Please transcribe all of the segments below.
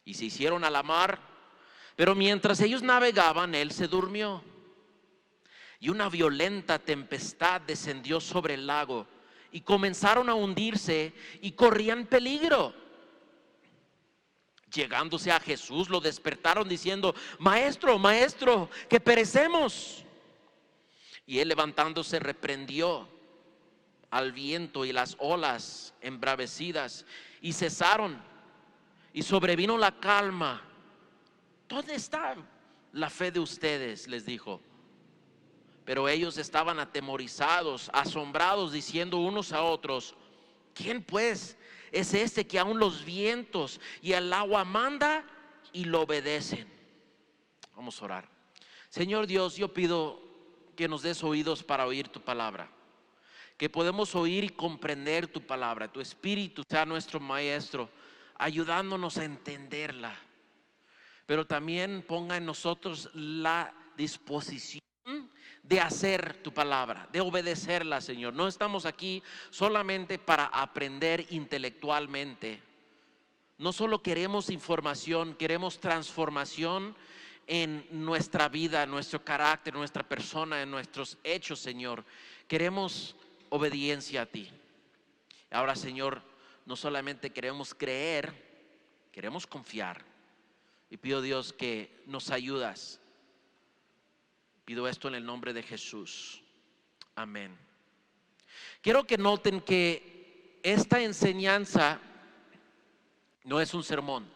y se hicieron a la mar. Pero mientras ellos navegaban, él se durmió. Y una violenta tempestad descendió sobre el lago, y comenzaron a hundirse y corrían peligro. Llegándose a Jesús, lo despertaron diciendo: Maestro, maestro, que perecemos. Y él, levantándose, reprendió al viento y las olas embravecidas, y cesaron, y sobrevino la calma. ¿Dónde está la fe de ustedes?, les dijo. Pero ellos estaban atemorizados, asombrados, diciendo unos a otros: ¿quién pues es este que aún los vientos y el agua manda y lo obedecen? Vamos a orar. Señor Dios, yo pido que nos des oídos para oír tu palabra, que podemos oír y comprender tu palabra. Tu Espíritu sea nuestro maestro, ayudándonos a entenderla, pero también ponga en nosotros la disposición de hacer tu palabra, de obedecerla, Señor. No estamos aquí solamente para aprender intelectualmente. No solo queremos información, queremos transformación en nuestra vida, en nuestro carácter, en nuestra persona, en nuestros hechos, Señor. Queremos obediencia a ti. Ahora, Señor, no solamente queremos creer, queremos confiar. Y pido, Dios, que nos ayudas. Pido esto en el nombre de Jesús. Amén. Quiero que noten que esta enseñanza no es un sermón,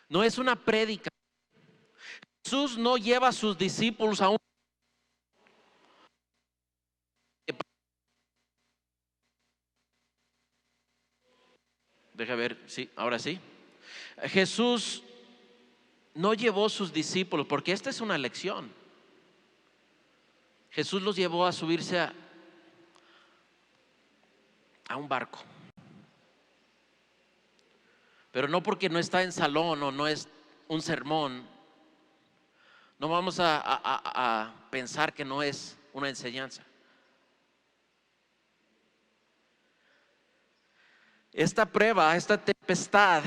no es una prédica. Jesús no lleva a sus discípulos a un... Deja ver, sí, ahora sí. Jesús no llevó a sus discípulos, porque esta es una lección. Jesús los llevó a subirse a un barco, pero no porque no está en salón o no es un sermón, no vamos a pensar que no es una enseñanza. Esta prueba, esta tempestad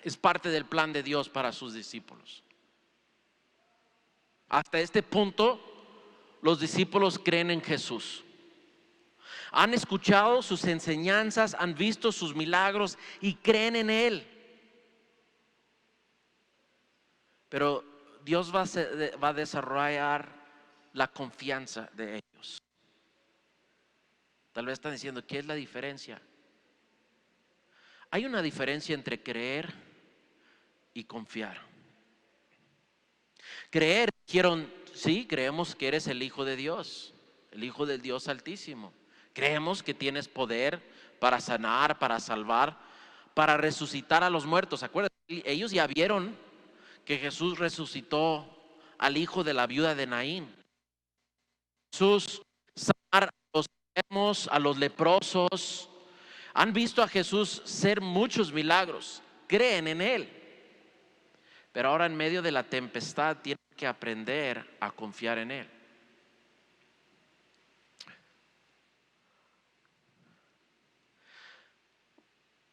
es parte del plan de Dios para sus discípulos. Hasta este punto, los discípulos creen en Jesús. Han escuchado sus enseñanzas, han visto sus milagros y creen en Él. Pero Dios va a desarrollar la confianza de ellos. Tal vez están diciendo: ¿qué es la diferencia? Hay una diferencia entre creer y confiar. Creer, sí, creemos que eres el Hijo de Dios, el Hijo del Dios Altísimo. Creemos que tienes poder para sanar, para salvar, para resucitar a los muertos. Acuérdense, ellos ya vieron que Jesús resucitó al hijo de la viuda de Naín. Jesús sanar a los enfermos, a los leprosos. Han visto a Jesús hacer muchos milagros, creen en Él. Pero ahora, en medio de la tempestad, tienen que aprender a confiar en Él.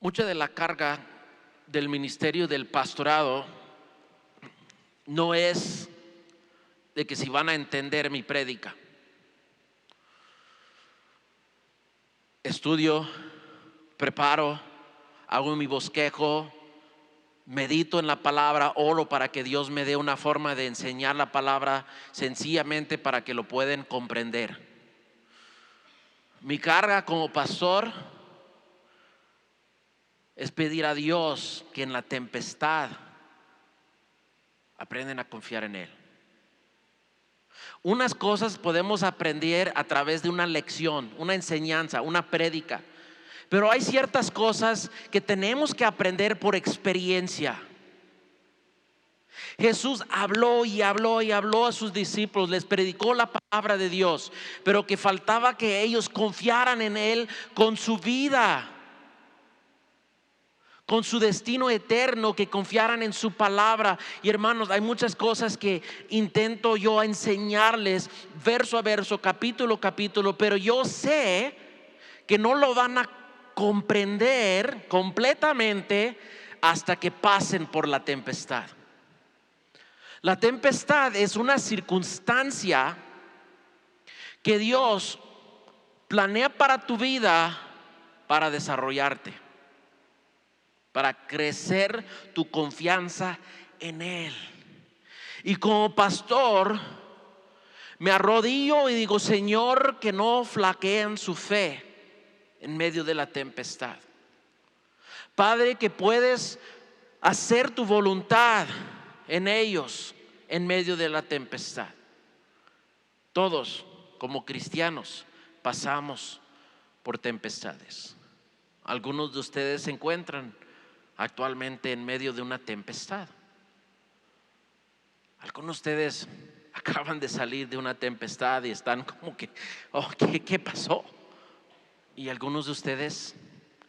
Mucha de la carga del ministerio del pastorado no es de que si van a entender mi prédica. Estudio, preparo, hago mi bosquejo, medito en la palabra, oro para que Dios me dé una forma de enseñar la palabra sencillamente para que lo puedan comprender. Mi carga como pastor es pedir a Dios que en la tempestad aprendan a confiar en Él. Unas cosas podemos aprender a través de una lección, una enseñanza, una prédica. Pero hay ciertas cosas que tenemos que aprender por experiencia. Jesús habló y habló y habló a sus discípulos, les predicó la palabra de Dios, pero que faltaba que ellos confiaran en Él con su vida, con su destino eterno, que confiaran en su palabra. Y hermanos, hay muchas cosas que intento yo enseñarles verso a verso, capítulo a capítulo, pero yo sé que no lo van a comprender completamente hasta que pasen por la tempestad. La tempestad es una circunstancia que Dios planea para tu vida, para desarrollarte, para crecer tu confianza en Él. Y como pastor me arrodillo y digo: Señor, que no flaqueen su fe en medio de la tempestad. Padre, que puedes hacer tu voluntad en ellos en medio de la tempestad. Todos como cristianos pasamos por tempestades. Algunos de ustedes se encuentran actualmente en medio de una tempestad. Algunos de ustedes acaban de salir de una tempestad y están como que, ¿qué pasó? Y algunos de ustedes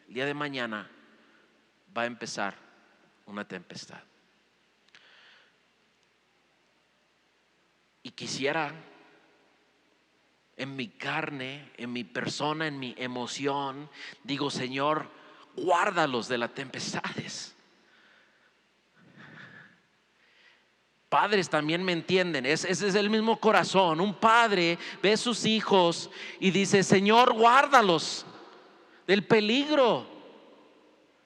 el día de mañana va a empezar una tempestad. Y quisiera, en mi carne, en mi persona, en mi emoción, digo: Señor, guárdalos de las tempestades. Padres también me entienden, ese es el mismo corazón. Un padre ve a sus hijos y dice: Señor, guárdalos del peligro,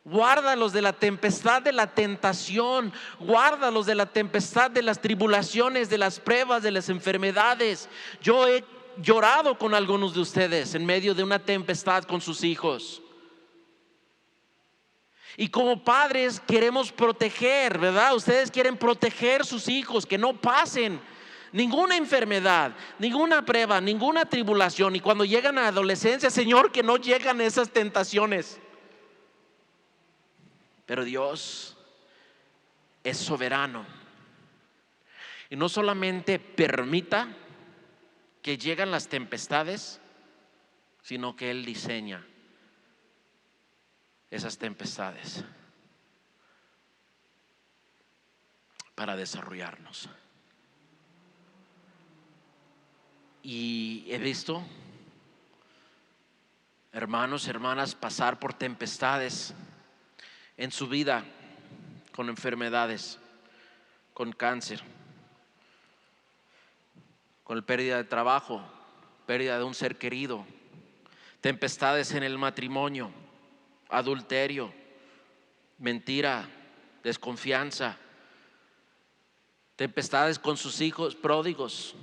guárdalos de la tempestad de la tentación, guárdalos de la tempestad de las tribulaciones, de las pruebas, de las enfermedades. Yo he llorado con algunos de ustedes en medio de una tempestad con sus hijos. Y como padres queremos proteger, ¿verdad? Ustedes quieren proteger sus hijos, que no pasen ninguna enfermedad, ninguna prueba, ninguna tribulación. Y cuando llegan a la adolescencia, Señor, que no llegan esas tentaciones. Pero Dios es soberano y no solamente permita que lleguen las tempestades, sino que Él diseña esas tempestades para desarrollarnos. Y he visto hermanos, hermanas pasar por tempestades en su vida, con enfermedades, con cáncer, con pérdida de trabajo, pérdida de un ser querido, tempestades en el matrimonio, adulterio, mentira, desconfianza, tempestades con sus hijos pródigos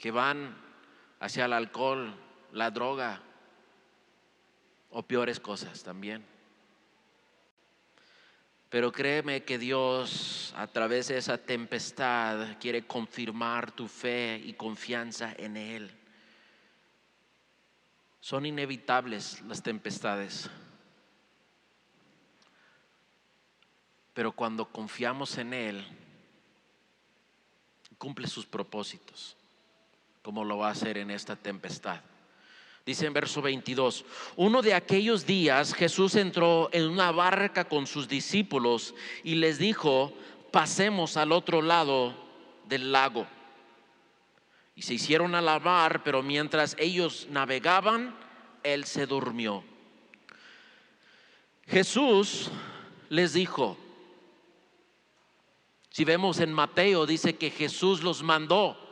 que van hacia el alcohol, la droga o peores cosas también. Pero créeme que Dios, a través de esa tempestad, quiere confirmar tu fe y confianza en Él. Son inevitables las tempestades, pero cuando confiamos en Él, cumple sus propósitos, como lo va a hacer en esta tempestad. Dice en verso 22: uno de aquellos días Jesús entró en una barca con sus discípulos y les dijo: pasemos al otro lado del lago. Y se hicieron a la mar, pero mientras ellos navegaban, Él se durmió. Jesús les dijo, si vemos en Mateo, dice que Jesús los mandó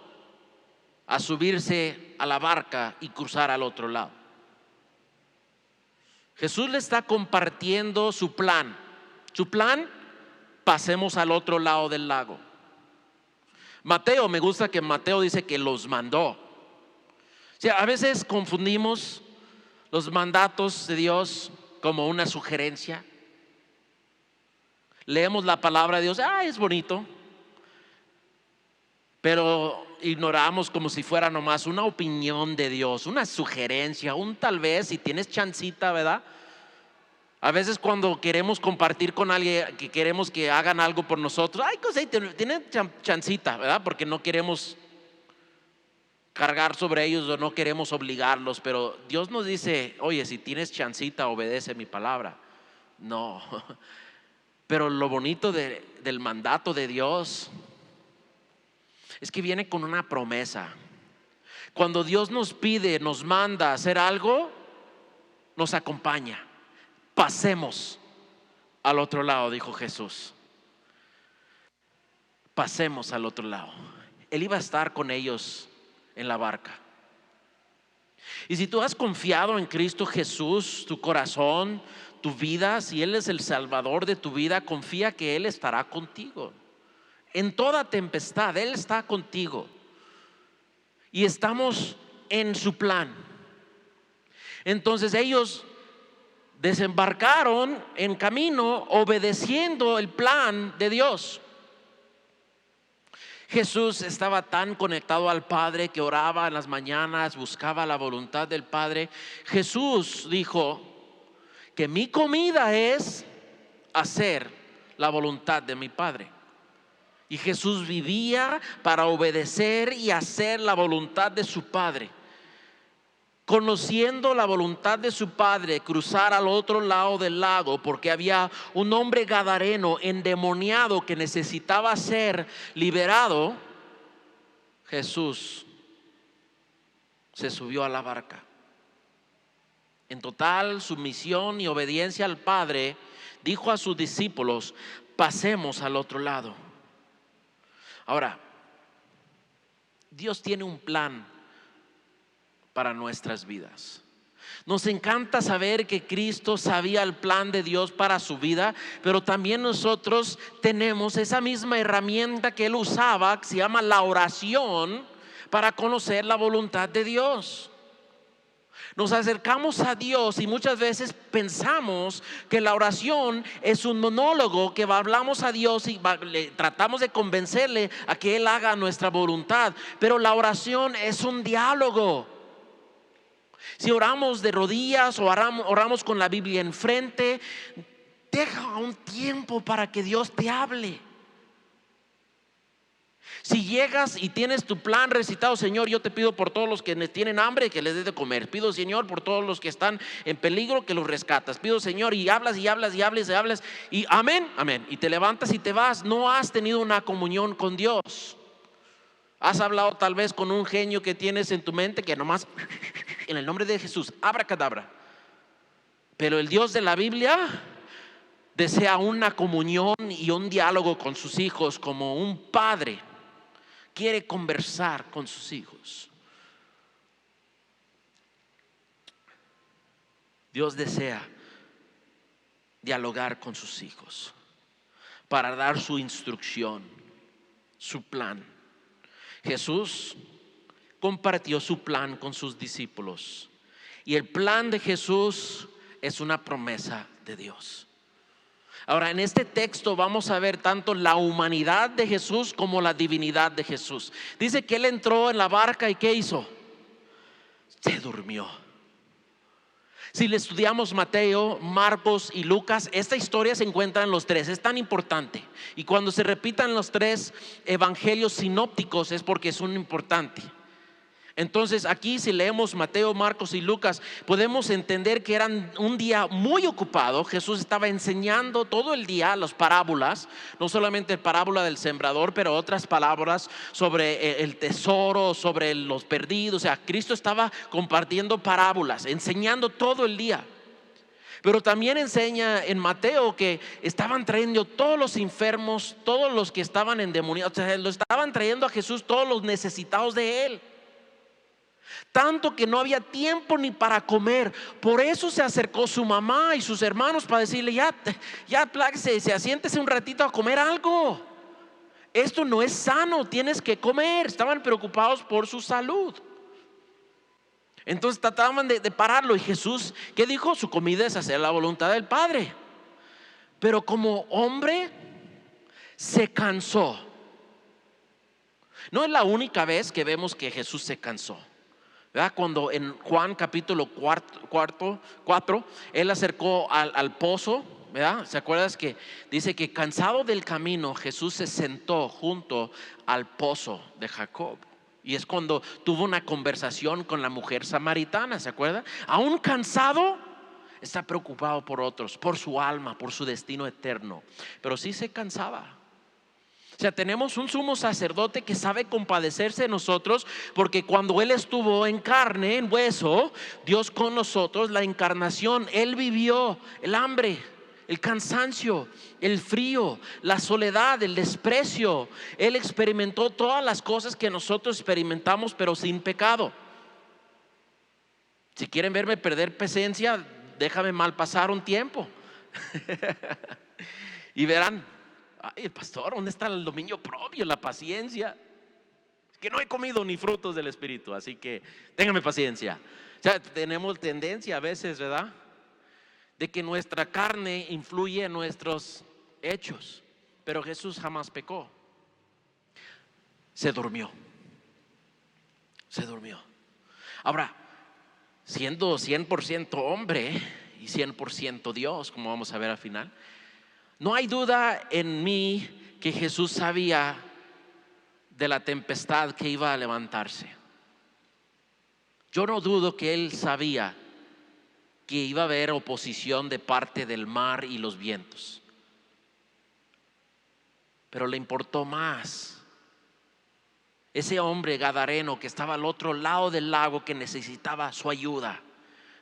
a subirse a la barca y cruzar al otro lado. Jesús le está compartiendo su plan. Su plan: pasemos al otro lado del lago. Mateo, me gusta que Mateo dice que los mandó. O sea, a veces confundimos los mandatos de Dios como una sugerencia. Leemos la palabra de Dios, es bonito, pero ignoramos como si fuera nomás una opinión de Dios, una sugerencia, un tal vez, si tienes chancita, ¿verdad? A veces cuando queremos compartir con alguien, que queremos que hagan algo por nosotros, tienen chancita, ¿verdad? Porque no queremos cargar sobre ellos o no queremos obligarlos. Pero Dios nos dice: oye, si tienes chancita, obedece mi palabra. No. Pero lo bonito del mandato de Dios es que viene con una promesa. Cuando Dios nos pide, nos manda a hacer algo, nos acompaña. pasemos al otro lado, dijo Jesús. Pasemos al otro lado. Él iba a estar con ellos en la barca. Y si tú has confiado en Cristo Jesús, tu corazón, tu vida, si Él es el Salvador de tu vida, confía que Él estará contigo. En toda tempestad, Él está contigo. Y estamos en su plan. Entonces ellos desembarcaron en camino obedeciendo el plan de Dios. Jesús estaba tan conectado al Padre que oraba en las mañanas, buscaba la voluntad del Padre. Jesús dijo que mi comida es hacer la voluntad de mi Padre. Y Jesús vivía para obedecer y hacer la voluntad de su Padre. Conociendo la voluntad de su Padre, cruzar al otro lado del lago, porque había un hombre gadareno endemoniado que necesitaba ser liberado, Jesús se subió a la barca. En total sumisión y obediencia al Padre, dijo a sus discípulos: pasemos al otro lado. Ahora, Dios tiene un plan para nuestras vidas. Nos encanta saber que Cristo sabía el plan de Dios para su vida, pero también nosotros tenemos esa misma herramienta que Él usaba, que se llama la oración, para conocer la voluntad de Dios. Nos acercamos a Dios y muchas veces pensamos que la oración es un monólogo que hablamos a Dios y tratamos de convencerle a que Él haga nuestra voluntad, pero la oración es un diálogo. Si oramos de rodillas o oramos con la Biblia enfrente, deja un tiempo para que Dios te hable. Si llegas y tienes tu plan recitado: Señor, yo te pido por todos los que tienen hambre, que les des de comer. Pido, Señor, por todos los que están en peligro, que los rescatas. Pido, Señor, y hablas y hablas y hablas y hablas y amén, amén. Y te levantas y te vas. No has tenido una comunión con Dios. Has hablado tal vez con un genio que tienes en tu mente, que nomás en el nombre de Jesús, abracadabra. Pero el Dios de la Biblia desea una comunión y un diálogo con sus hijos, como un padre quiere conversar con sus hijos. Dios desea dialogar con sus hijos para dar su instrucción, su plan. Jesús compartió su plan con sus discípulos, y el plan de Jesús es una promesa de Dios. Ahora, en este texto vamos a ver tanto la humanidad de Jesús como la divinidad de Jesús. Dice que Él entró en la barca y ¿qué hizo? Se durmió. Si le estudiamos Mateo, Marcos y Lucas, esta historia se encuentra en los tres. Es tan importante. Y cuando se repitan los tres evangelios sinópticos es porque son importantes. Entonces aquí, si leemos Mateo, Marcos y Lucas, podemos entender que eran un día muy ocupado. Jesús estaba enseñando todo el día las parábolas, no solamente la parábola del sembrador, pero otras parábolas sobre el tesoro, sobre los perdidos. O sea, Cristo estaba compartiendo parábolas, enseñando todo el día. Pero también enseña en Mateo que estaban trayendo todos los enfermos, todos los que estaban endemoniados. O sea, lo estaban trayendo a Jesús, todos los necesitados de Él. Tanto que no había tiempo ni para comer. Por eso se acercó su mamá y sus hermanos para decirle: ya pláguese, siéntese un ratito a comer algo. Esto no es sano, tienes que comer. Estaban preocupados por su salud. Entonces trataban de pararlo. Y Jesús, ¿qué dijo? Su comida es hacer la voluntad del Padre. Pero como hombre se cansó. No es la única vez que vemos que Jesús se cansó. ¿Verdad? Cuando en Juan capítulo 4 Él acercó al pozo, ¿verdad? ¿Se acuerdas que dice que cansado del camino Jesús se sentó junto al pozo de Jacob? Y es cuando tuvo una conversación con la mujer samaritana, ¿se acuerda? Aún cansado, está preocupado por otros, por su alma, por su destino eterno. Pero sí se cansaba. O sea, tenemos un sumo sacerdote que sabe compadecerse de nosotros, porque cuando Él estuvo en carne, en hueso, Dios con nosotros, la encarnación, Él vivió el hambre, el cansancio, el frío, la soledad, el desprecio. Él experimentó todas las cosas que nosotros experimentamos, pero sin pecado. Si quieren verme perder paciencia, déjame mal pasar un tiempo y verán: ay, pastor, ¿dónde está el dominio propio, la paciencia? Es que no he comido ni frutos del Espíritu, así que téngame paciencia. O sea, tenemos tendencia a veces, ¿verdad?, de que nuestra carne influye en nuestros hechos. Pero Jesús jamás pecó. Se durmió. Se durmió. Ahora, siendo 100% hombre y 100% Dios, como vamos a ver al final, no hay duda en mí que Jesús sabía de la tempestad que iba a levantarse. Yo no dudo que Él sabía que iba a haber oposición de parte del mar y los vientos, pero le importó más ese hombre gadareno que estaba al otro lado del lago, que necesitaba su ayuda.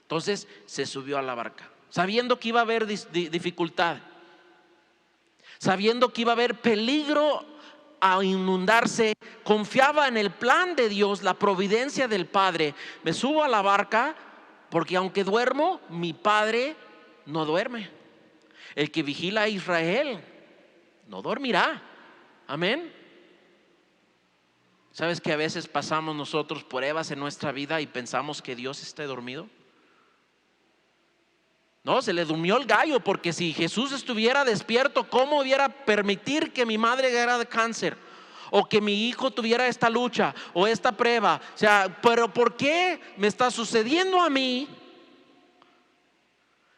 Entonces se subió a la barca, sabiendo que iba a haber dificultad, sabiendo que iba a haber peligro a inundarse. Confiaba en el plan de Dios, la providencia del Padre. Me subo a la barca porque aunque duermo, mi Padre no duerme. El que vigila a Israel no dormirá. Amén. ¿Sabes que a veces pasamos nosotros pruebas en nuestra vida y pensamos que Dios esté dormido? No, se le durmió el gallo, porque si Jesús estuviera despierto, ¿cómo hubiera permitir que mi madre era de cáncer? O que mi hijo tuviera esta lucha o esta prueba. O sea, pero ¿por qué me está sucediendo a mí?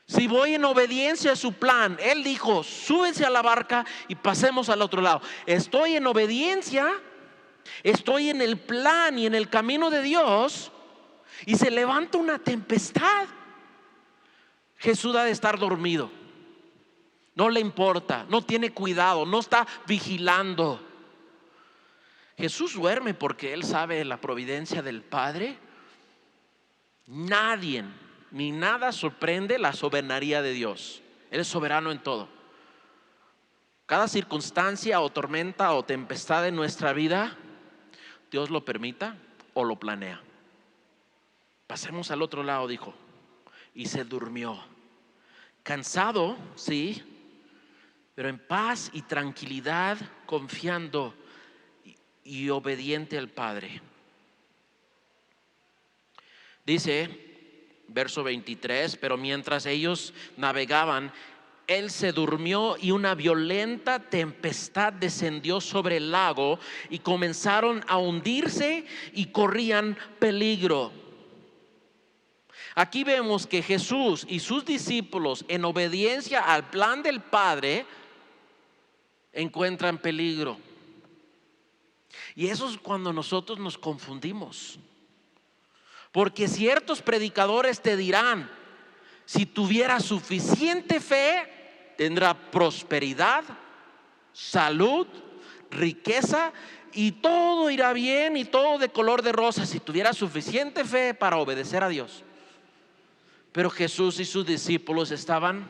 Si voy en obediencia a su plan. Él dijo: súbense a la barca y pasemos al otro lado. Estoy en obediencia, estoy en el plan y en el camino de Dios, y se levanta una tempestad. Jesús ha de estar dormido. No le importa, no tiene cuidado, no está vigilando. Jesús duerme porque Él sabe la providencia del Padre. Nadie ni nada sorprende la soberanía de Dios. Él es soberano en todo. Cada circunstancia o tormenta o tempestad en nuestra vida, Dios lo permita o lo planea. Pasemos al otro lado, dijo, y se durmió. Cansado, sí, pero en paz y tranquilidad, confiando y obediente al Padre. Dice verso 23: pero mientras ellos navegaban, Él se durmió, y una violenta tempestad descendió sobre el lago, y comenzaron a hundirse y corrían peligro. Aquí vemos que Jesús y sus discípulos, en obediencia al plan del Padre, encuentran peligro. Y eso es cuando nosotros nos confundimos, porque ciertos predicadores te dirán: si tuviera suficiente fe, tendrá prosperidad, salud, riqueza, y todo irá bien y todo de color de rosa, si tuviera suficiente fe para obedecer a Dios. Pero Jesús y sus discípulos estaban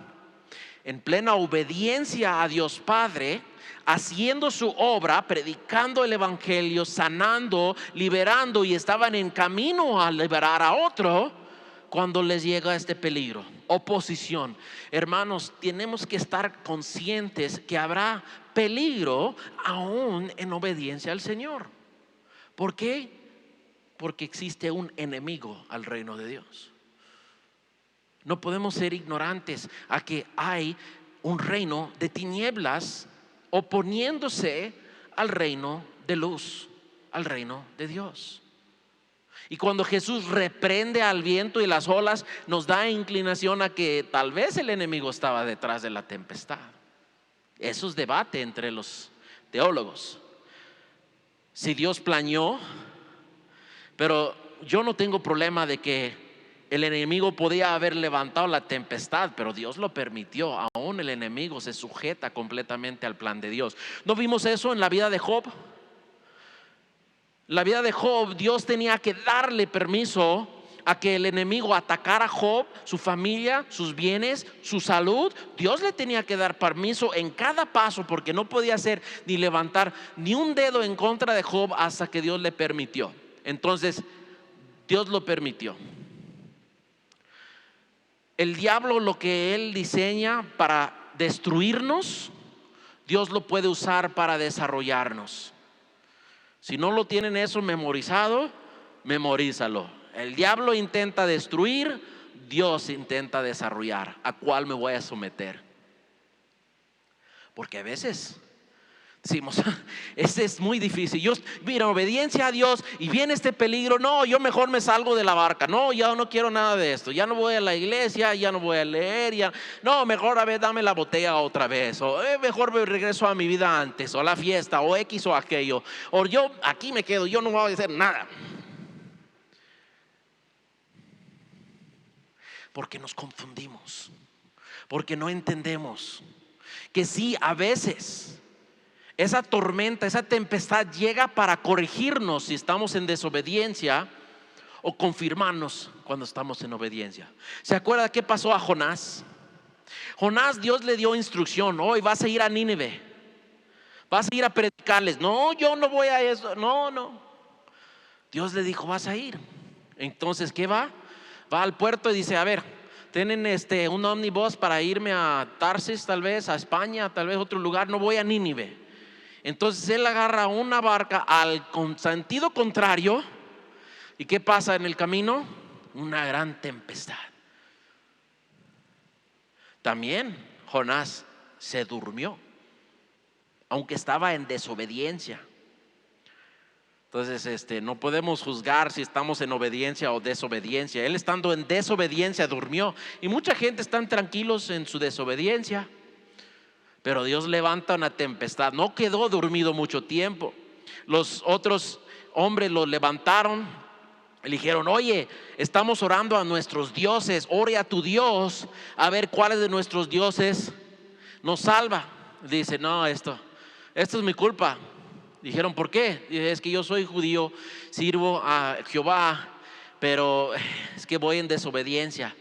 en plena obediencia a Dios Padre, haciendo su obra, predicando el evangelio, sanando, liberando, y estaban en camino a liberar a otro, cuando les llega este peligro, oposición. Hermanos, tenemos que estar conscientes que habrá peligro aún en obediencia al Señor. ¿Por qué? Porque existe un enemigo al reino de Dios. No podemos ser ignorantes a que hay un reino de tinieblas oponiéndose al reino de luz, al reino de Dios. Y cuando Jesús reprende al viento y las olas, nos da inclinación a que tal vez el enemigo estaba detrás de la tempestad. Eso es debate entre los teólogos. Si Dios planeó, pero yo no tengo problema de que El enemigo podía haber levantado la tempestad, pero Dios lo permitió. Aún el enemigo se sujeta completamente al plan de Dios. ¿No vimos eso en la vida de Job? La vida de Job, Dios tenía que darle permiso a que el enemigo atacara a Job, su familia, sus bienes, su salud. Dios le tenía que dar permiso en cada paso, porque no podía hacer ni levantar ni un dedo en contra de Job hasta que Dios le permitió. Entonces, Dios lo permitió. El diablo, lo que él diseña para destruirnos, Dios lo puede usar para desarrollarnos. Si no lo tienen eso memorizado, memorízalo. El diablo intenta destruir, Dios intenta desarrollar. ¿A cuál me voy a someter? Porque a veces decimos, este es muy difícil. Mira, obediencia a Dios y viene este peligro. No, yo mejor me salgo de la barca. No, ya no quiero nada de esto. Ya no voy a la iglesia, ya no voy a leer. No, mejor a ver, dame la botella otra vez. O mejor me regreso a mi vida antes, o a la fiesta, o X o aquello. O yo aquí me quedo, yo no voy a hacer nada. Porque nos confundimos, porque no entendemos que sí, a veces esa tormenta, esa tempestad llega para corregirnos si estamos en desobediencia, o confirmarnos cuando estamos en obediencia. ¿Se acuerda qué pasó a Jonás? Jonás, Dios le dio instrucción: hoy vas a ir a Nínive, vas a ir a predicarles. No, yo no voy a eso. No. Dios le dijo: vas a ir. Entonces, ¿qué va? Va al puerto y dice: a ver, tienen un ómnibus para irme a Tarsis, tal vez a España, tal vez a otro lugar. No voy a Nínive. Entonces él agarra una barca al sentido contrario. ¿Y qué pasa en el camino? Una gran tempestad. También Jonás se durmió, aunque estaba en desobediencia. Entonces no podemos juzgar si estamos en obediencia o desobediencia. Él, estando en desobediencia, durmió. Y mucha gente están tranquilos en su desobediencia, pero Dios levanta una tempestad. No quedó dormido mucho tiempo. Los otros hombres lo levantaron, le dijeron: oye, estamos orando a nuestros dioses, ore a tu Dios, a ver cuáles de nuestros dioses nos salva. Dice: no, esto es mi culpa. Dijeron: ¿por qué? Dice: es que yo soy judío, sirvo a Jehová, pero es que voy en desobediencia.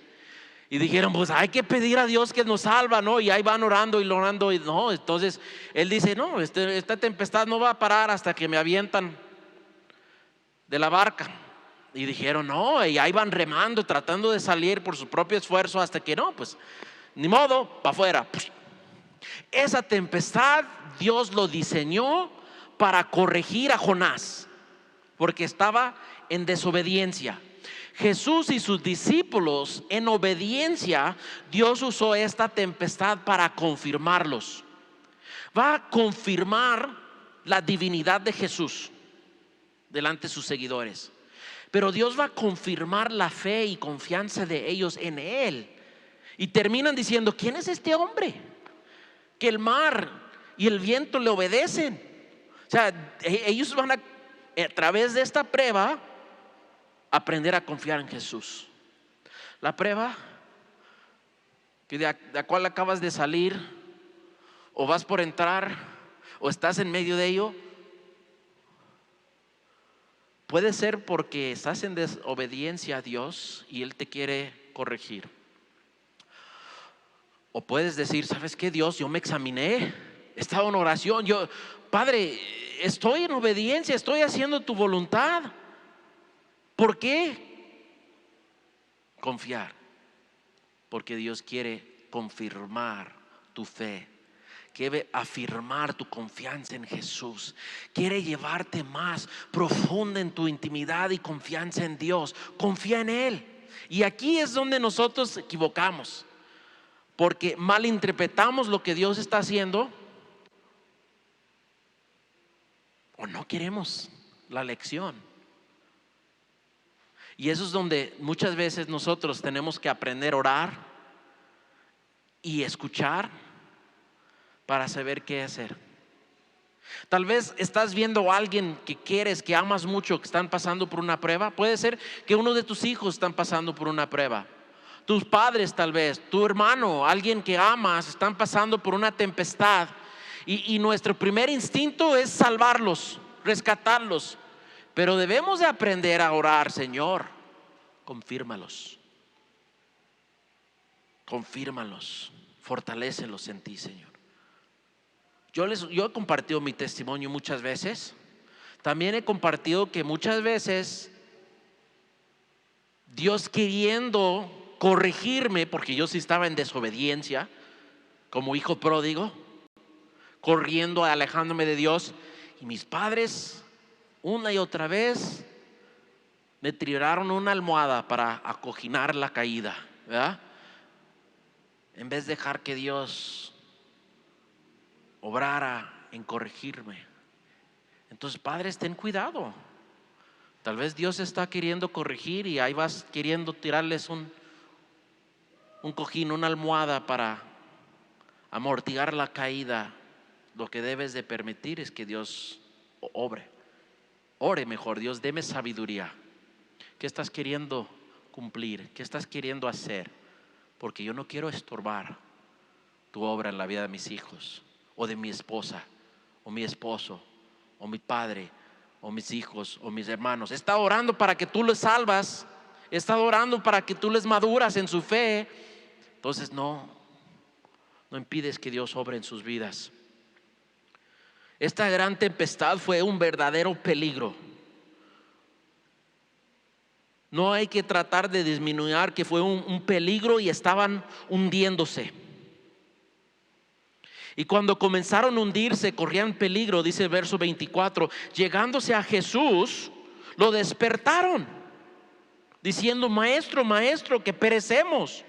Y dijeron: pues hay que pedir a Dios que nos salva, ¿no? Y ahí van orando y orando y no. Entonces él dice: no, esta tempestad no va a parar hasta que me avientan de la barca. Y dijeron: no, y ahí van remando, tratando de salir por su propio esfuerzo, hasta que no, pues ni modo, para afuera. Esa tempestad Dios lo diseñó para corregir a Jonás, porque estaba en desobediencia. Jesús y sus discípulos en obediencia, Dios usó esta tempestad para confirmarlos. Va a confirmar la divinidad de Jesús delante de sus seguidores, pero Dios va a confirmar la fe y confianza de ellos en Él. Y terminan diciendo: ¿quién es este hombre que el mar y el viento le obedecen? O sea, ellos van a través de esta prueba, aprender a confiar en Jesús. La prueba que de la cual acabas de salir, o vas por entrar, o estás en medio de ello, puede ser porque estás en desobediencia a Dios y Él te quiere corregir. O puedes decir: ¿sabes qué, Dios? Yo me examiné, estaba en oración, Padre, estoy en obediencia, estoy haciendo tu voluntad. ¿Por qué? Confiar, porque Dios quiere confirmar tu fe, quiere afirmar tu confianza en Jesús, quiere llevarte más profunda en tu intimidad y confianza en Dios. Confía en Él. Y aquí es donde nosotros equivocamos, porque malinterpretamos lo que Dios está haciendo, o no queremos la lección. Y eso es donde muchas veces nosotros tenemos que aprender a orar y escuchar para saber qué hacer. Tal vez estás viendo a alguien que quieres, que amas mucho, que están pasando por una prueba. Puede ser que uno de tus hijos están pasando por una prueba. Tus padres tal vez, tu hermano, alguien que amas, están pasando por una tempestad. Y nuestro primer instinto es salvarlos, rescatarlos. Pero debemos de aprender a orar: Señor, confírmalos, fortalécelos en ti, Señor. Yo he compartido mi testimonio muchas veces. También he compartido que muchas veces Dios, queriendo corregirme, porque yo sí estaba en desobediencia, como hijo pródigo, corriendo, alejándome de Dios, y mis padres una y otra vez me tiraron una almohada para acoginar la caída, ¿verdad? En vez de dejar que Dios obrara en corregirme. Entonces, padres, ten cuidado. Tal vez Dios está queriendo corregir y ahí vas queriendo tirarles un cojín, una almohada para amortiguar la caída. Lo que debes de permitir es que Dios ore mejor: Dios, deme sabiduría. ¿Qué estás queriendo cumplir? ¿Qué estás queriendo hacer? Porque yo no quiero estorbar tu obra en la vida de mis hijos, o de mi esposa, o mi esposo, o mi padre, o mis hijos, o mis hermanos. He estado orando para que tú les salvas. He estado orando para que tú les maduras en su fe. Entonces no impides que Dios obre en sus vidas. Esta gran tempestad fue un verdadero peligro. No hay que tratar de disminuir que fue un peligro, y estaban hundiéndose. Y cuando comenzaron a hundirse, corrían peligro, dice el verso 24. Llegándose a Jesús, lo despertaron, diciendo: Maestro, maestro, que perecemos.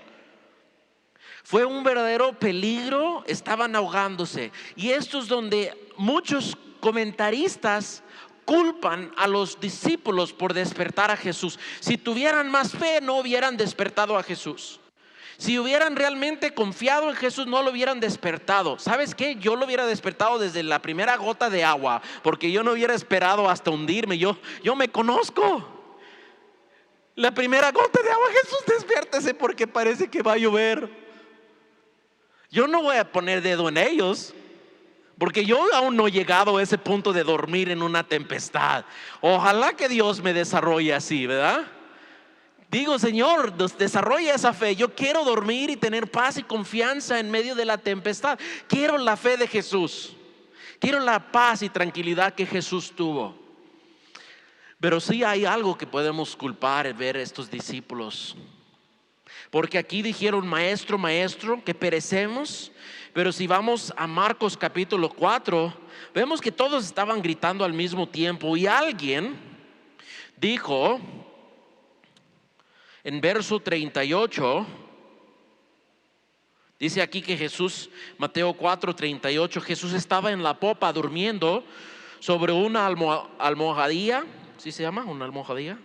Fue un verdadero peligro, estaban ahogándose. Y esto es donde muchos comentaristas culpan a los discípulos por despertar a Jesús. Si tuvieran más fe, no hubieran despertado a Jesús. Si hubieran realmente confiado en Jesús, no lo hubieran despertado. ¿Sabes qué? Yo lo hubiera despertado desde la primera gota de agua, porque yo no hubiera esperado hasta hundirme. Yo me conozco. La primera gota de agua: Jesús, despiértese porque parece que va a llover. Yo no voy a poner dedo en ellos, porque yo aún no he llegado a ese punto de dormir en una tempestad. Ojalá que Dios me desarrolle así, ¿verdad? Digo: Señor, desarrolla esa fe. Yo quiero dormir y tener paz y confianza en medio de la tempestad. Quiero la fe de Jesús. Quiero la paz y tranquilidad que Jesús tuvo. Pero sí hay algo que podemos culpar al ver estos discípulos, porque aquí dijeron: Maestro, maestro, que perecemos. Pero si vamos a Marcos capítulo 4, vemos que todos estaban gritando al mismo tiempo. Y alguien dijo en verso 38, dice aquí que Jesús, Mateo 4:38, Jesús estaba en la popa durmiendo sobre una almohadilla. ¿Sí se llama? ¿Una almohadilla?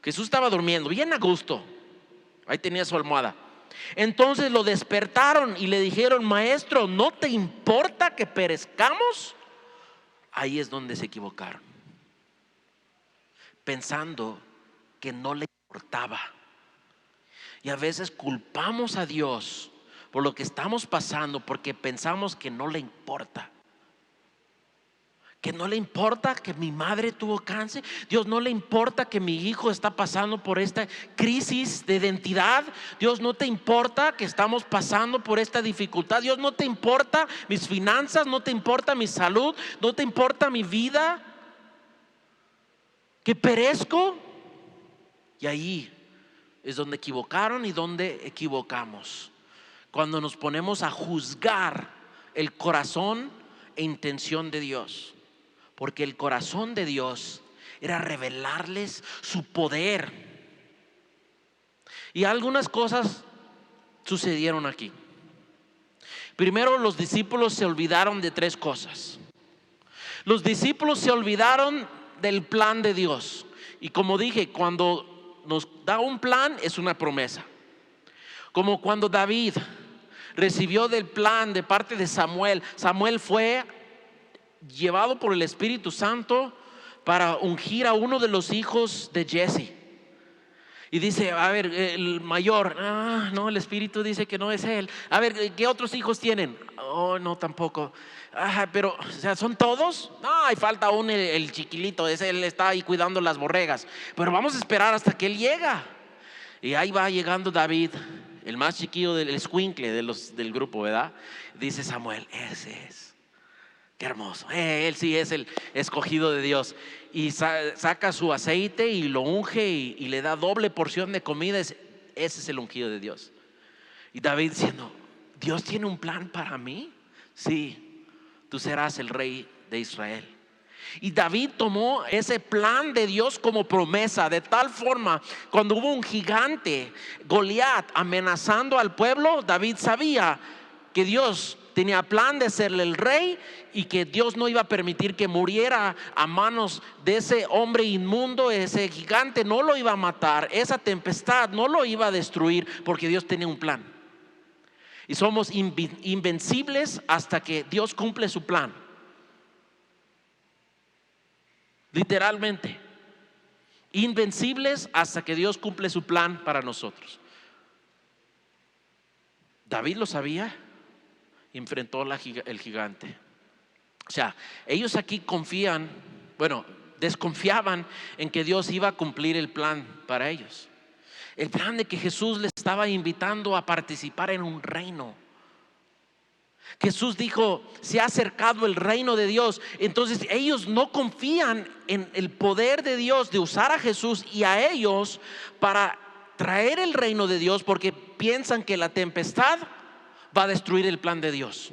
Jesús estaba durmiendo bien a gusto. Ahí tenía su almohada. Entonces lo despertaron y le dijeron: Maestro, ¿no te importa que perezcamos? Ahí es donde se equivocaron, pensando que no le importaba. Y a veces culpamos a Dios por lo que estamos pasando porque pensamos que no le importa. Que no le importa que mi madre tuvo cáncer. Dios no le importa que mi hijo está pasando por esta crisis de identidad. Dios no te importa que estamos pasando por esta dificultad. Dios no te importa mis finanzas, no te importa mi salud, no te importa mi vida, que perezco. Y ahí es donde equivocaron y donde equivocamos, cuando nos ponemos a juzgar el corazón e intención de Dios. Porque el corazón de Dios era revelarles su poder. Y algunas cosas sucedieron aquí. Primero, los discípulos se olvidaron de tres cosas. Los discípulos se olvidaron del plan de Dios. Y como dije, cuando nos da un plan, es una promesa. Como cuando David recibió del plan de parte de Samuel. Samuel fue llevado por el Espíritu Santo para ungir a uno de los hijos de Jesse. Y dice, a ver, el mayor, no, el Espíritu dice que no es él. A ver, ¿qué otros hijos tienen? Oh, no, tampoco. Pero, o sea, ¿son todos? No, hay falta aún el chiquilito, ese él está ahí cuidando las borregas. Pero vamos a esperar hasta que él llega. Y ahí va llegando David, el más chiquillo del escuincle del grupo, ¿verdad? Dice Samuel, ese es. Qué hermoso, él sí es el escogido de Dios. Y saca su aceite y lo unge y le da doble porción de comida. Ese es el ungido de Dios. Y David diciendo, ¿Dios tiene un plan para mí? Sí, tú serás el rey de Israel. Y David tomó ese plan de Dios como promesa, de tal forma, cuando hubo un gigante, Goliat, amenazando al pueblo, David sabía que Dios tenía plan de serle el rey y que Dios no iba a permitir que muriera a manos de ese hombre inmundo. Ese gigante no lo iba a matar, esa tempestad no lo iba a destruir, porque Dios tenía un plan. Y somos invencibles hasta que Dios cumple su plan. Literalmente, invencibles hasta que Dios cumple su plan para nosotros. David lo sabía. Enfrentó el gigante. O sea, ellos aquí desconfiaban en que Dios iba a cumplir el plan para ellos. El plan de que Jesús les estaba invitando a participar en un reino. Jesús dijo, se ha acercado el reino de Dios. Entonces ellos no confían en el poder de Dios de usar a Jesús y a ellos para traer el reino de Dios, porque piensan que la tempestad va a destruir el plan de Dios.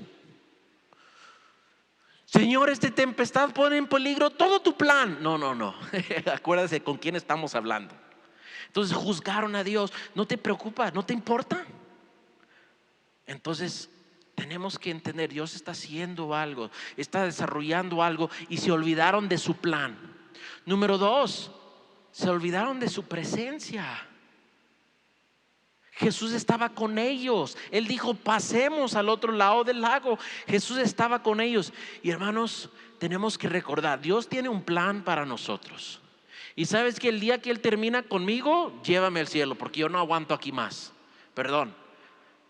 Señor, esta tempestad pone en peligro todo tu plan. No. Acuérdate con quién estamos hablando. Entonces juzgaron a Dios. No te preocupa, no te importa. Entonces tenemos que entender, Dios está haciendo algo, está desarrollando algo, y se olvidaron de su plan. Número 2, se olvidaron de su presencia. Jesús estaba con ellos. Él dijo, pasemos al otro lado del lago. Jesús estaba con ellos. Y hermanos, tenemos que recordar, Dios tiene un plan para nosotros. Y sabes que el día que Él termina conmigo, llévame al cielo, porque yo no aguanto aquí más. Perdón.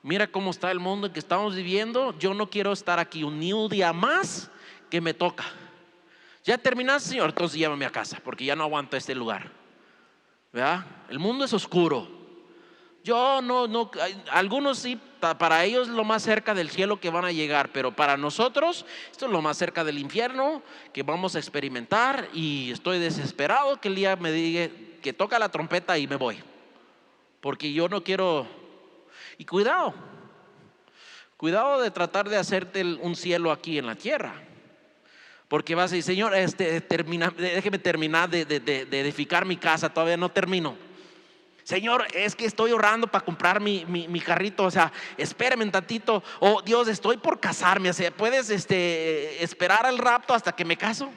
Mira cómo está el mundo en que estamos viviendo. Yo no quiero estar aquí ni un día más, que me toca. Ya terminaste, Señor, entonces llévame a casa, porque ya no aguanto este lugar. ¿Verdad? El mundo es oscuro. Yo no, algunos sí, para ellos es lo más cerca del cielo que van a llegar, pero para nosotros esto es lo más cerca del infierno que vamos a experimentar. Y estoy desesperado que el día me diga que toca la trompeta y me voy, porque yo no quiero. Y cuidado de tratar de hacerte un cielo aquí en la tierra, porque vas a decir, Señor, déjeme terminar de edificar mi casa, todavía no termino. Señor, es que estoy ahorrando para comprar mi carrito, o sea, espérame un tantito. Oh Dios, estoy por casarme, o sea, ¿puedes esperar al rapto hasta que me caso?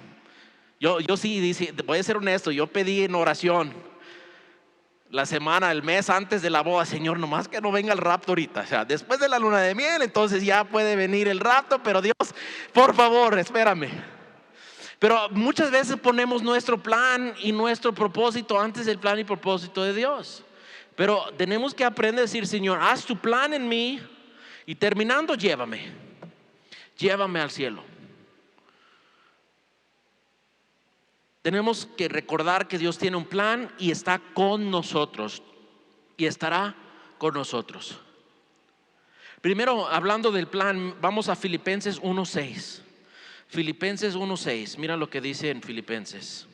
Yo sí, voy a ser honesto, yo pedí en oración el mes antes de la boda, Señor, nomás que no venga el rapto ahorita, o sea, después de la luna de miel, entonces ya puede venir el rapto, pero Dios, por favor, espérame. Pero muchas veces ponemos nuestro plan y nuestro propósito antes del plan y propósito de Dios. Pero tenemos que aprender a decir, Señor, haz tu plan en mí, y terminando, llévame al cielo. Tenemos que recordar que Dios tiene un plan y está con nosotros, y estará con nosotros. Primero, hablando del plan, vamos a Filipenses 1:6. Filipenses 1:6, mira lo que dice en Filipenses.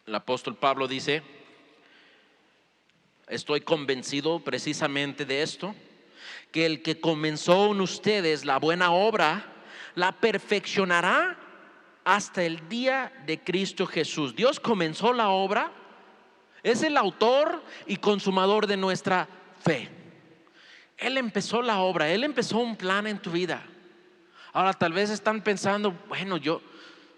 El apóstol Pablo dice, estoy convencido precisamente de esto, que el que comenzó en ustedes la buena obra, la perfeccionará hasta el día de Cristo Jesús. Dios comenzó la obra, es el autor y consumador de nuestra fe. Él empezó la obra, Él empezó un plan en tu vida. Ahora tal vez están pensando, bueno, yo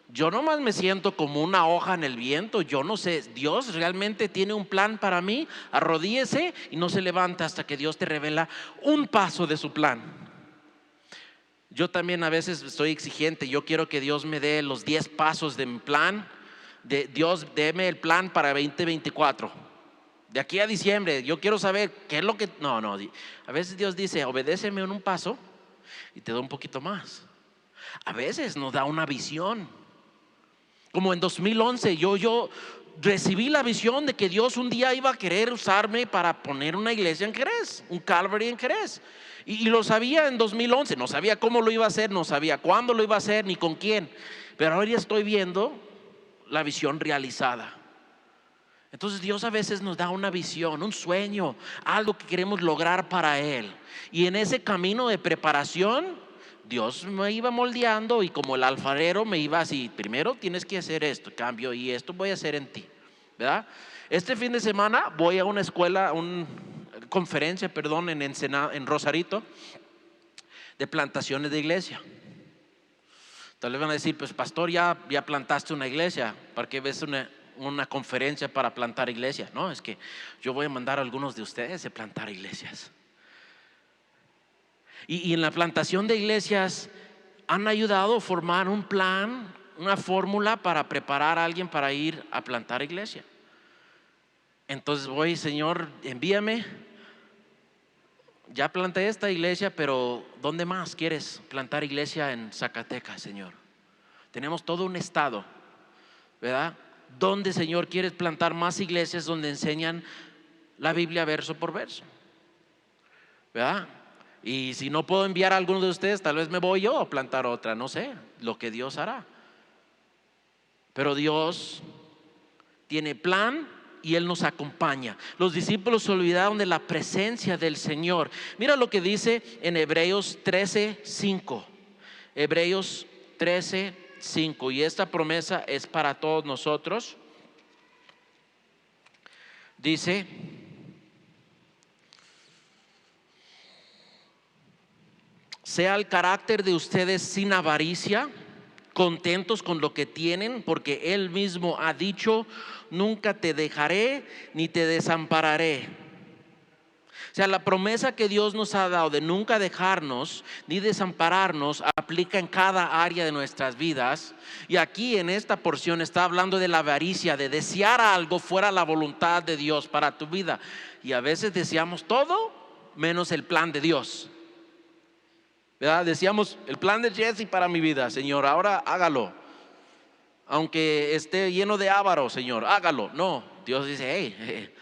Yo nomás me siento como una hoja en el viento. Yo no sé, Dios realmente tiene un plan para mí. Arrodíese y no se levanta hasta que Dios te revela un paso de su plan. Yo también a veces estoy exigente. Yo quiero que Dios me dé los 10 pasos de mi plan. Dios, deme el plan para 2024. De aquí a diciembre, yo quiero saber qué es lo que... No, a veces Dios dice, obedéceme en un paso y te da un poquito más. A veces nos da una visión. Como en 2011, yo recibí la visión de que Dios un día iba a querer usarme para poner una iglesia en Jerez, un Calvary en Jerez. Y lo sabía en 2011, no sabía cómo lo iba a hacer, no sabía cuándo lo iba a hacer, ni con quién. Pero ahora ya estoy viendo la visión realizada. Entonces Dios a veces nos da una visión, un sueño, algo que queremos lograr para Él. Y en ese camino de preparación, Dios me iba moldeando y como el alfarero me iba así, primero tienes que hacer esto, cambio y esto voy a hacer en ti, ¿verdad? Este fin de semana voy a una escuela, una conferencia, perdón, en Rosarito, de plantaciones de iglesia. Tal vez van a decir, pues pastor, ya plantaste una iglesia, ¿para qué ves una conferencia para plantar iglesias? No, es que yo voy a mandar a algunos de ustedes a plantar iglesias. Y en la plantación de iglesias han ayudado a formar un plan, una fórmula para preparar a alguien para ir a plantar iglesia. Entonces voy, Señor, envíame. Ya planté esta iglesia, pero ¿dónde más quieres plantar iglesia? En Zacatecas, Señor. Tenemos todo un estado, ¿verdad? ¿Dónde, Señor, quieres plantar más iglesias donde enseñan la Biblia verso por verso? ¿Verdad? Y si no puedo enviar a alguno de ustedes, tal vez me voy yo a plantar otra, no sé, lo que Dios hará. Pero Dios tiene plan y Él nos acompaña. Los discípulos se olvidaron de la presencia del Señor. Mira lo que dice en Hebreos 13:5. Hebreos 13:5. Y esta promesa es para todos nosotros. Dice: sea el carácter de ustedes sin avaricia, contentos con lo que tienen, porque Él mismo ha dicho: nunca te dejaré ni te desampararé. O sea, la promesa que Dios nos ha dado de nunca dejarnos ni desampararnos aplica en cada área de nuestras vidas. Y aquí en esta porción está hablando de la avaricia, de desear algo fuera la voluntad de Dios para tu vida. Y a veces deseamos todo menos el plan de Dios, ¿verdad? Decíamos, el plan de Jesse para mi vida, Señor, ahora hágalo. Aunque esté lleno de avaro, Señor, hágalo. No, Dios dice, hey,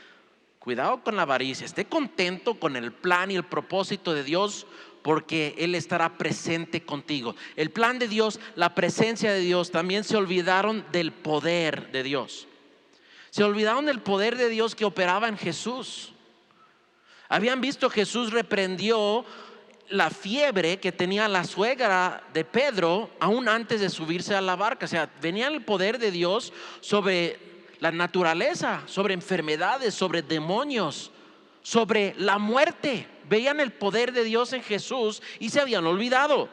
cuidado con la avaricia. Esté contento con el plan y el propósito de Dios, porque Él estará presente contigo. El plan de Dios, la presencia de Dios. También se olvidaron del poder de Dios. Se olvidaron del poder de Dios que operaba en Jesús. Habían visto Jesús reprendió la fiebre que tenía la suegra de Pedro aún antes de subirse a la barca. O sea, venía el poder de Dios sobre la naturaleza, sobre enfermedades, sobre demonios, sobre la muerte. Veían el poder de Dios en Jesús y se habían olvidado.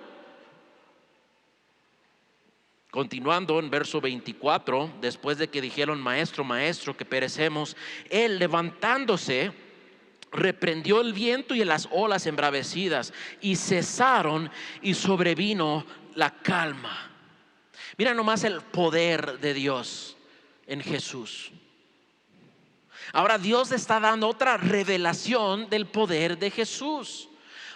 Continuando en verso 24, después de que dijeron: maestro, maestro, que perecemos, Él, levantándose, reprendió el viento y las olas embravecidas, y cesaron, y sobrevino la calma. Mira nomás el poder de Dios en Jesús. Ahora Dios está dando otra revelación del poder de Jesús,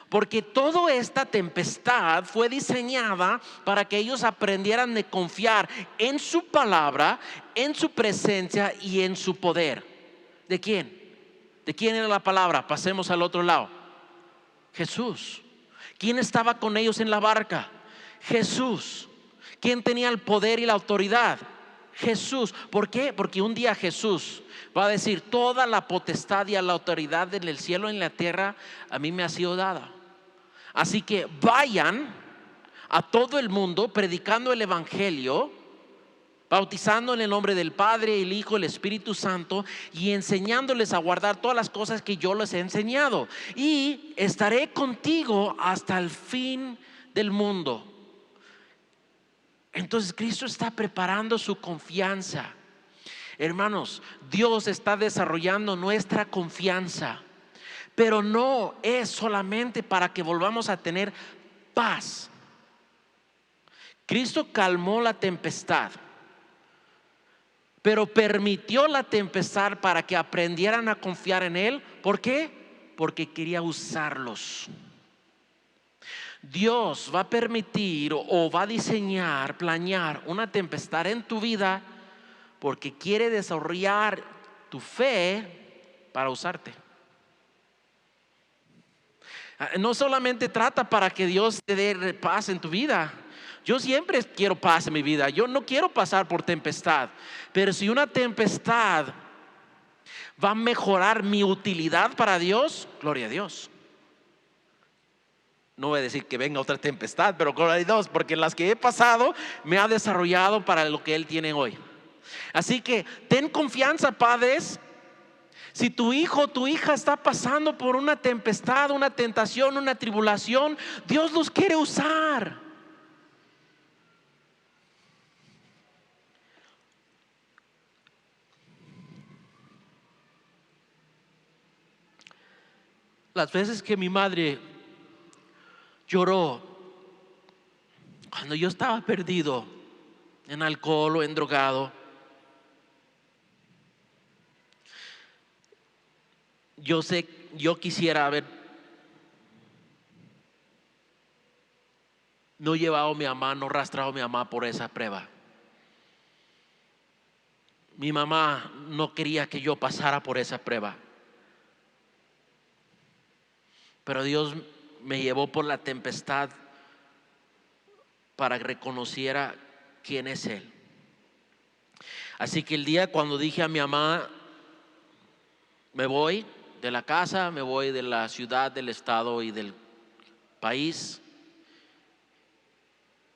porque toda esta tempestad fue diseñada para que ellos aprendieran de confiar en su palabra, en su presencia y en su poder. ¿De quién? ¿De quién era la palabra? Pasemos al otro lado. Jesús. ¿Quién estaba con ellos en la barca? Jesús. ¿Quién tenía el poder y la autoridad? Jesús. ¿Por qué? Porque un día Jesús va a decir: toda la potestad y la autoridad en el cielo y en la tierra a mí me ha sido dada. Así que vayan a todo el mundo predicando el evangelio, bautizando en el nombre del Padre, el Hijo, el Espíritu Santo, y enseñándoles a guardar todas las cosas que yo les he enseñado. Y estaré contigo hasta el fin del mundo. Entonces Cristo está preparando su confianza. Hermanos, Dios está desarrollando nuestra confianza, pero no es solamente para que volvamos a tener paz. Cristo calmó la tempestad, pero permitió la tempestad para que aprendieran a confiar en Él. ¿Por qué? Porque quería usarlos. Dios va a permitir o va a diseñar, planear una tempestad en tu vida porque quiere desarrollar tu fe para usarte. No solamente trata para que Dios te dé paz en tu vida. Yo siempre quiero paz en mi vida. Yo no quiero pasar por tempestad. Pero si una tempestad va a mejorar mi utilidad para Dios, gloria a Dios. No voy a decir que venga otra tempestad, pero gloria a Dios, porque las que he pasado me ha desarrollado para lo que Él tiene hoy. Así que ten confianza, padres. Si tu hijo o tu hija está pasando por una tempestad, una tentación, una tribulación, Dios los quiere usar. Las veces que mi madre lloró cuando yo estaba perdido en alcohol o en drogado, yo quisiera haber no llevado a mi mamá, no arrastrado a mi mamá por esa prueba. Mi mamá no quería que yo pasara por esa prueba, pero Dios me llevó por la tempestad para que reconociera quién es Él. Así que el día cuando dije a mi mamá, me voy de la casa, me voy de la ciudad, del estado y del país,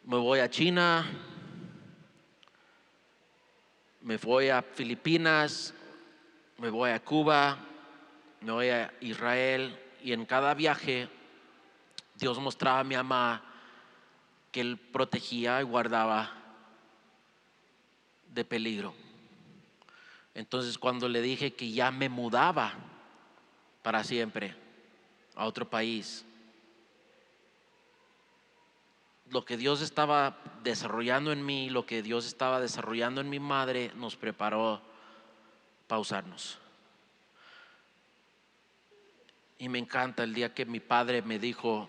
me voy a China, me voy a Filipinas, me voy a Cuba, me voy a Israel, y en cada viaje Dios mostraba a mi mamá que Él protegía y guardaba de peligro. Entonces cuando le dije que ya me mudaba para siempre a otro país, lo que Dios estaba desarrollando en mí, lo que Dios estaba desarrollando en mi madre, nos preparó para usarnos. Y me encanta el día que mi padre me dijo,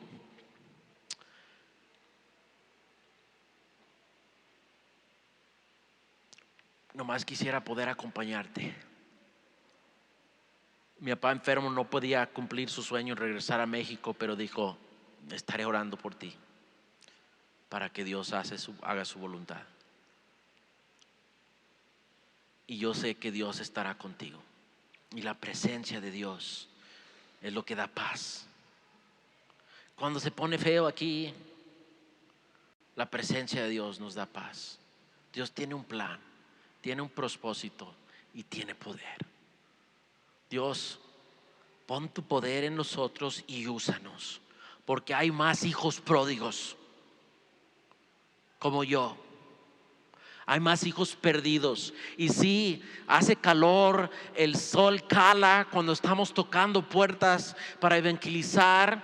nomás quisiera poder acompañarte. Mi papá enfermo no podía cumplir su sueño en regresar a México, pero dijo, estaré orando por ti para que Dios haga su voluntad. Y yo sé que Dios estará contigo. Y la presencia de Dios es lo que da paz. Cuando se pone feo aquí, la presencia de Dios nos da paz. Dios tiene un plan, tiene un propósito y tiene poder. Dios, pon tu poder en nosotros y úsanos, porque hay más hijos pródigos como yo. Hay más hijos perdidos. Y sí, hace calor, el sol cala cuando estamos tocando puertas para evangelizar.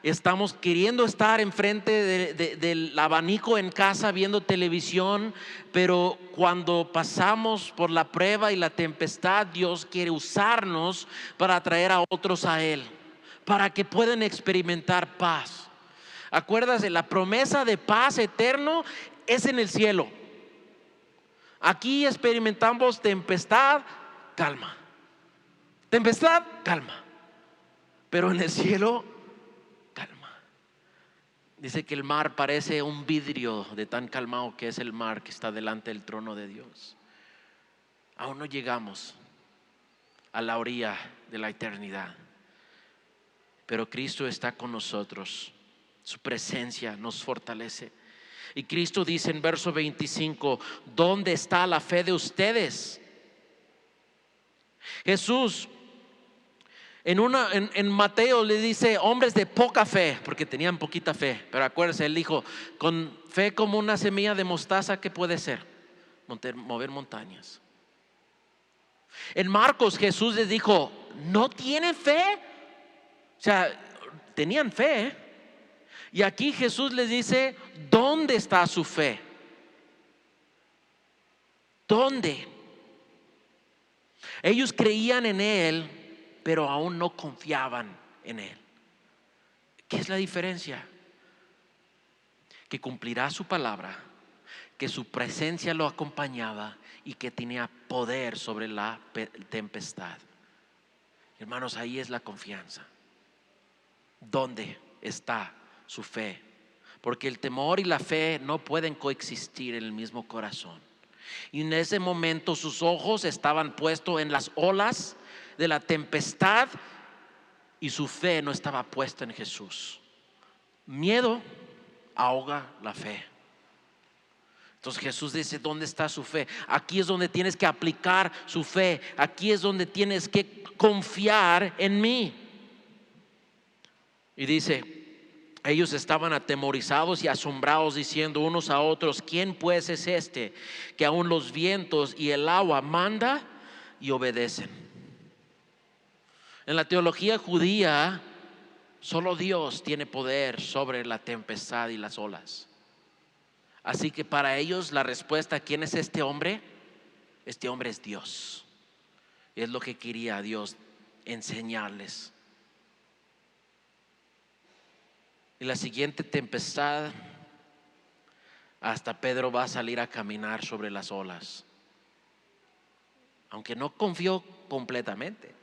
Estamos queriendo estar enfrente del abanico en casa viendo televisión, pero cuando pasamos por la prueba y la tempestad, Dios quiere usarnos para atraer a otros a Él, para que puedan experimentar paz. Acuérdate, la promesa de paz eterno es en el cielo. Aquí experimentamos tempestad, calma. Tempestad, calma. Pero en el cielo, calma. Dice que el mar parece un vidrio de tan calmado que es el mar que está delante del trono de Dios. Aún no llegamos a la orilla de la eternidad, pero Cristo está con nosotros. Su presencia nos fortalece. Y Cristo dice en verso 25, ¿dónde está la fe de ustedes? Jesús En Mateo le dice hombres de poca fe, porque tenían poquita fe. Pero acuérdense, él dijo, con fe como una semilla de mostaza, ¿qué puede ser? Mover montañas. En Marcos Jesús les dijo, ¿no tienen fe? O sea, tenían fe, ¿eh? Y aquí Jesús les dice, ¿dónde está su fe? ¿Dónde? Ellos creían en Él, pero aún no confiaban en Él. ¿Qué es la diferencia? Que cumplirá su palabra, que su presencia lo acompañaba y que tenía poder sobre la tempestad. Hermanos, ahí es la confianza. ¿Dónde está su fe? Porque el temor y la fe no pueden coexistir en el mismo corazón. Y en ese momento sus ojos estaban puestos en las olas de la tempestad y su fe no estaba puesta en Jesús. Miedo ahoga la fe. Entonces Jesús dice, ¿dónde está su fe? Aquí es donde tienes que aplicar su fe. Aquí es donde tienes que confiar en mí. Y dice, ellos estaban atemorizados y asombrados, diciendo unos a otros, ¿quién pues es este que aún los vientos y el agua manda y obedecen? En la teología judía, solo Dios tiene poder sobre la tempestad y las olas. Así que para ellos la respuesta, ¿quién es este hombre? Este hombre es Dios. Y es lo que quería Dios enseñarles. Y la siguiente tempestad, hasta Pedro va a salir a caminar sobre las olas. Aunque no confió completamente,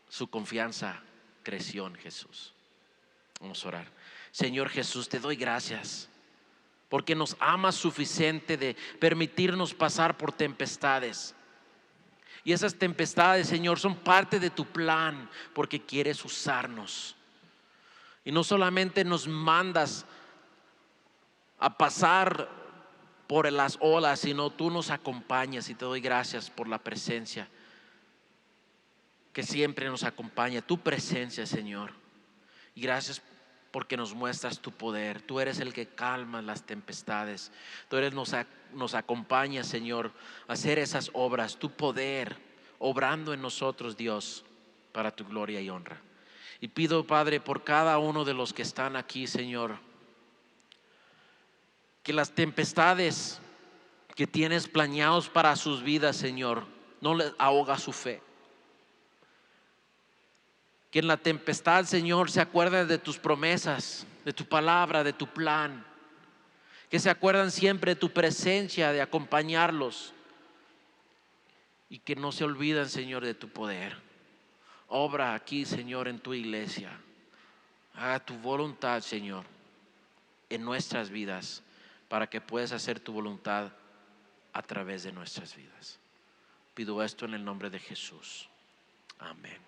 su confianza creció en Jesús. Vamos a orar. Señor Jesús, te doy gracias porque nos amas suficiente de permitirnos pasar por tempestades. Y esas tempestades, Señor, son parte de tu plan porque quieres usarnos. Y no solamente nos mandas a pasar por las olas, sino tú nos acompañas, y te doy gracias por la presencia que siempre nos acompaña, tu presencia, Señor. Y gracias porque nos muestras tu poder. Tú eres el que calma las tempestades. Tú nos acompañas, Señor, a hacer esas obras, tu poder obrando en nosotros, Dios, para tu gloria y honra. Y pido, Padre, por cada uno de los que están aquí, Señor, que las tempestades que tienes planeados para sus vidas, Señor, no les ahoga su fe. Que en la tempestad, Señor, se acuerden de tus promesas, de tu palabra, de tu plan. Que se acuerdan siempre de tu presencia, de acompañarlos. Y que no se olviden, Señor, de tu poder. Obra aquí, Señor, en tu iglesia. Haga tu voluntad, Señor, en nuestras vidas, para que puedas hacer tu voluntad a través de nuestras vidas. Pido esto en el nombre de Jesús. Amén.